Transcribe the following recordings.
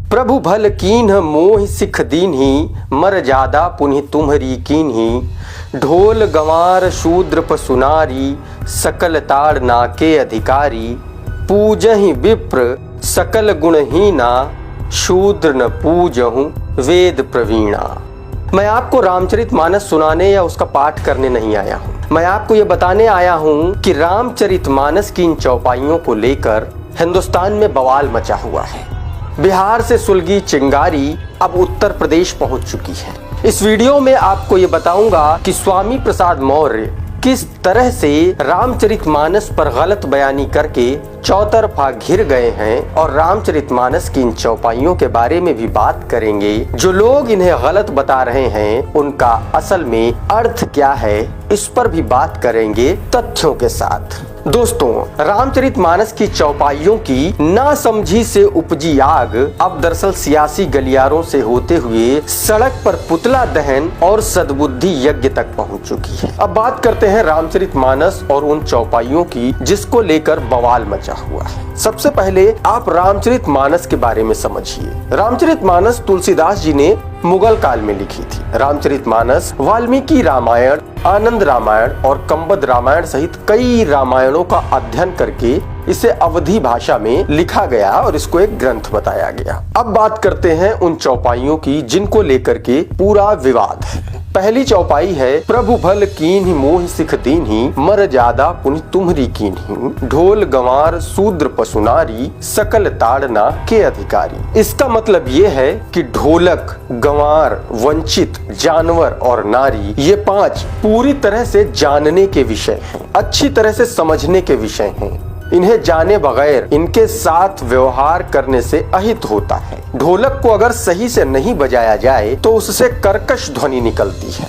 प्रभु भल कीन्ह मोहि सिख दीन्ही, मर जादा पुनि तुम्हरी कीन्ही। ढोल गंवार शूद्र पशु नारी, सकल ताड़ नाके अधिकारी। पूजहि विप्र सकल गुणहीना, शूद्र न पूजहु वेद प्रवीणा। मैं आपको रामचरितमानस सुनाने या उसका पाठ करने नहीं आया हूँ। मैं आपको ये बताने आया हूँ कि रामचरितमानस की इन चौपाइयों को लेकर हिंदुस्तान में बवाल मचा हुआ है। बिहार से सुलगी चिंगारी अब उत्तर प्रदेश पहुंच चुकी है। इस वीडियो में आपको ये बताऊंगा कि स्वामी प्रसाद मौर्य किस तरह से रामचरितमानस पर गलत बयानी करके चौतरफा घिर गए हैं, और रामचरितमानस की इन चौपाइयों के बारे में भी बात करेंगे। जो लोग इन्हें गलत बता रहे हैं उनका असल में अर्थ क्या है, इस पर भी बात करेंगे तथ्यों के साथ। दोस्तों, रामचरितमानस की चौपाइयों की नासमझी से उपजी आग अब दरअसल सियासी गलियारों से होते हुए सड़क पर पुतला दहन और सद्बुद्धि यज्ञ तक पहुंच चुकी है। अब बात करते हैं रामचरितमानस और उन चौपाइयों की जिसको लेकर बवाल मचा हुआ है। सबसे पहले आप रामचरितमानस के बारे में समझिए। रामचरितमानस तुलसीदास जी ने मुगल काल में लिखी थी। रामचरितमानस वाल्मीकि रामायण, आनंद रामायण और कंबद रामायण सहित कई रामायणों का अध्ययन करके इसे अवधी भाषा में लिखा गया और इसको एक ग्रंथ बताया गया। अब बात करते हैं उन चौपाइयों की जिनको लेकर के पूरा विवाद है। पहली चौपाई है, प्रभु भल कीन्ही मोहि सिख दीन्ही, मर जादा पुनि तुम्हरी कीन्ही। ढोल गंवार शूद्र पशु नारी, सकल ताड़ना के अधिकारी। इसका मतलब ये है कि ढोलक, गंवार, वंचित, जानवर और नारी, ये पांच पूरी तरह से जानने के विषय हैं, अच्छी तरह से समझने के विषय हैं। इन्हें जाने बगैर इनके साथ व्यवहार करने से अहित होता है। ढोलक को अगर सही से नहीं बजाया जाए तो उससे कर्कश ध्वनि निकलती है।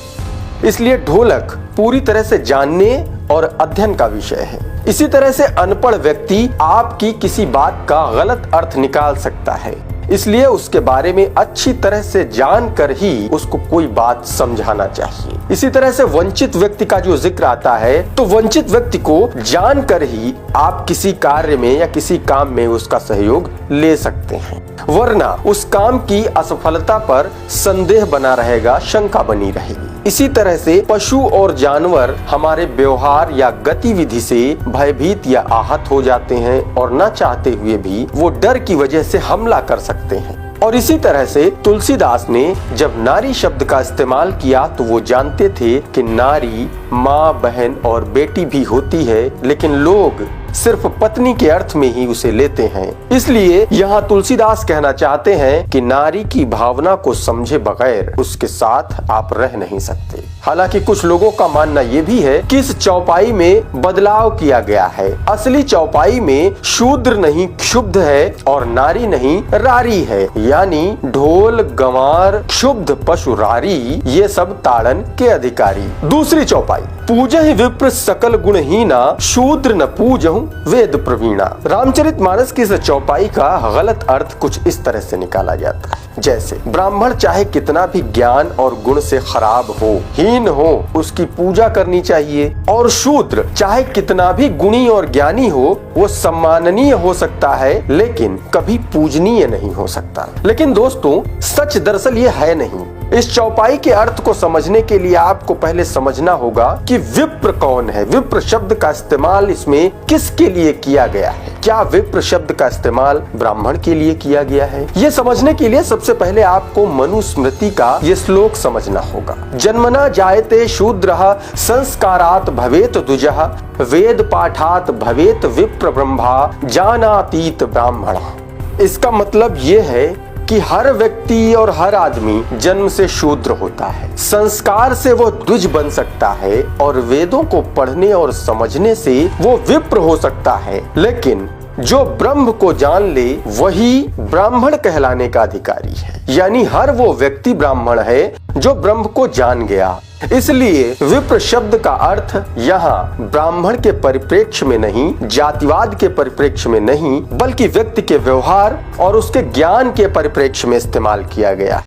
इसलिए ढोलक पूरी तरह से जानने और अध्ययन का विषय है। इसी तरह से अनपढ़ व्यक्ति आपकी किसी बात का गलत अर्थ निकाल सकता है, इसलिए उसके बारे में अच्छी तरह से जानकर ही उसको कोई बात समझाना चाहिए। इसी तरह से वंचित व्यक्ति का जो जिक्र आता है, तो वंचित व्यक्ति को जानकर ही आप किसी कार्य में या किसी काम में उसका सहयोग ले सकते हैं, वरना उस काम की असफलता पर संदेह बना रहेगा, शंका बनी रहेगी। इसी तरह से पशु और जानवर हमारे व्यवहार या गतिविधि से भयभीत या आहत हो जाते हैं और न चाहते हुए भी वो डर की वजह से हमला कर सकते हैं। और इसी तरह से तुलसीदास ने जब नारी शब्द का इस्तेमाल किया तो वो जानते थे कि नारी माँ, बहन और बेटी भी होती है, लेकिन लोग सिर्फ पत्नी के अर्थ में ही उसे लेते हैं। इसलिए यहाँ तुलसीदास कहना चाहते हैं कि नारी की भावना को समझे बगैर उसके साथ आप रह नहीं सकते। हालांकि कुछ लोगों का मानना ये भी है कि इस चौपाई में बदलाव किया गया है। असली चौपाई में शूद्र नहीं क्षुब्ध है और नारी नहीं रारी है, यानी ढोल, गंवार, क्षुब्ध, पशु, रारी, ये सब ताड़न के अधिकारी। दूसरी चौपाई, पूजहि विप्र सकल गुणहीना, शूद्र न पूजहु वेद प्रवीणा। रामचरितमानस की इस चौपाई का गलत अर्थ कुछ इस तरह से निकाला जाता है, जैसे ब्राह्मण चाहे कितना भी ज्ञान और गुण से खराब हो, हीन हो, उसकी पूजा करनी चाहिए, और शूद्र चाहे कितना भी गुणी और ज्ञानी हो, वो सम्माननीय हो सकता है लेकिन कभी पूजनीय नहीं हो सकता। लेकिन दोस्तों, सच दरअसल ये है नहीं। इस चौपाई के अर्थ को समझने के लिए आपको पहले समझना होगा कि विप्र कौन है। विप्र शब्द का इस्तेमाल इसमें किसके लिए किया गया है? क्या विप्र शब्द का इस्तेमाल ब्राह्मण के लिए किया गया है? ये समझने के लिए सबसे पहले आपको मनुस्मृति का ये श्लोक समझना होगा। जन्मना जायते शूद्रः संस्कारात् भवेत द्विजः, वेद पाठात् भवेत विप्र ब्रह्मा, जानातीत ब्राह्मण। इसका मतलब ये है कि हर व्यक्ति और हर आदमी जन्म से शूद्र होता है, संस्कार से वो द्विज बन सकता है और वेदों को पढ़ने और समझने से वो विप्र हो सकता है, लेकिन जो ब्रह्म को जान ले वही ब्राह्मण कहलाने का अधिकारी है। यानी हर वो व्यक्ति ब्राह्मण है जो ब्रह्म को जान गया। इसलिए विप्र शब्द का अर्थ यहाँ ब्राह्मण के परिप्रेक्ष्य में नहीं, जातिवाद के परिप्रेक्ष्य में नहीं, बल्कि व्यक्ति के व्यवहार और उसके ज्ञान के परिप्रेक्ष्य में इस्तेमाल किया गया।